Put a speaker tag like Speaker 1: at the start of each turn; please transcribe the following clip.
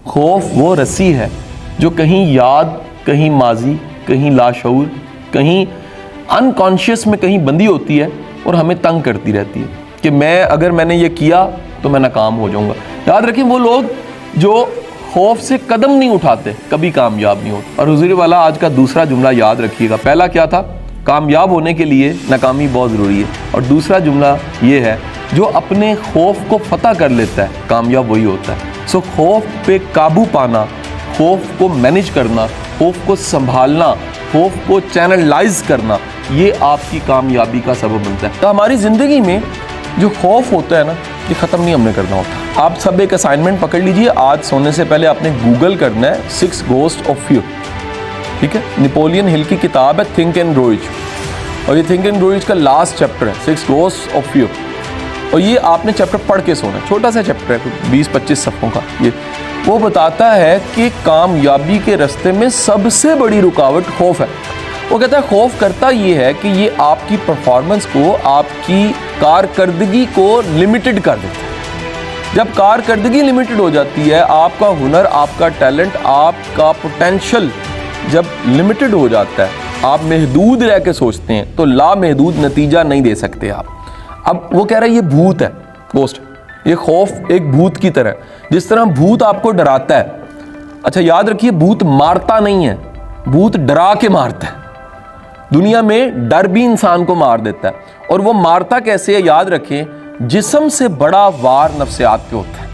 Speaker 1: خوف وہ رسی ہے جو کہیں یاد، کہیں ماضی، کہیں لاشعور، کہیں انکانشیس میں کہیں بندھی ہوتی ہے اور ہمیں تنگ کرتی رہتی ہے کہ اگر میں نے یہ کیا تو میں ناکام ہو جاؤں گا۔ یاد رکھیں وہ لوگ جو خوف سے قدم نہیں اٹھاتے کبھی کامیاب نہیں ہوتے۔ اور حضور والا آج کا دوسرا جملہ یاد رکھیے گا، پہلا کیا تھا؟ کامیاب ہونے کے لیے ناکامی بہت ضروری ہے، اور دوسرا جملہ یہ ہے جو اپنے خوف کو فتح کر لیتا ہے کامیاب وہی ہوتا ہے۔ سو خوف پہ قابو پانا، خوف کو مینیج کرنا، خوف کو سنبھالنا، خوف کو چینلائز کرنا، یہ آپ کی کامیابی کا سبب بنتا ہے۔ تو ہماری زندگی میں جو خوف ہوتا ہے نا، یہ ختم نہیں ہم نے کرنا ہوتا۔ آپ سب ایک اسائنمنٹ پکڑ لیجئے، آج سونے سے پہلے آپ نے گوگل کرنا ہے 6 گھوسٹ آف فیئر، ٹھیک ہے؟ نیپولین ہل کی کتاب ہے تھنک اینڈ گرو رچ، اور یہ تھنک اینڈ گرو رچ کا لاسٹ چیپٹر ہے 6 گھوسٹ آف فیئر، اور یہ آپ نے چیپٹر پڑھ کے سونا ہے، چھوٹا سا چیپٹر ہے 20-25 صفحوں کا۔ یہ وہ بتاتا ہے کہ کامیابی کے راستے میں سب سے بڑی رکاوٹ خوف ہے۔ وہ کہتا ہے خوف کرتا یہ ہے کہ یہ آپ کی پرفارمنس کو، آپ کی کارکردگی کو لمیٹڈ کر دیتا ہے۔ جب کارکردگی لمیٹڈ ہو جاتی ہے، آپ کا ہنر، آپ کا ٹیلنٹ، آپ کا پوٹینشل جب لمیٹڈ ہو جاتا ہے، آپ محدود رہ کے سوچتے ہیں تو لامحدود نتیجہ نہیں دے سکتے آپ۔ اب وہ کہہ رہا ہے یہ بھوت ہے، گھوسٹ، یہ خوف ایک بھوت کی طرح ہے، جس طرح بھوت آپ کو ڈراتا ہے۔ اچھا یاد رکھیے، بھوت مارتا نہیں ہے، بھوت ڈرا کے مارتا ہے۔ دنیا میں ڈر بھی انسان کو مار دیتا ہے، اور وہ مارتا کیسے ہے؟ یاد رکھیں، جسم سے بڑا وار نفسیات پہ ہوتا ہے۔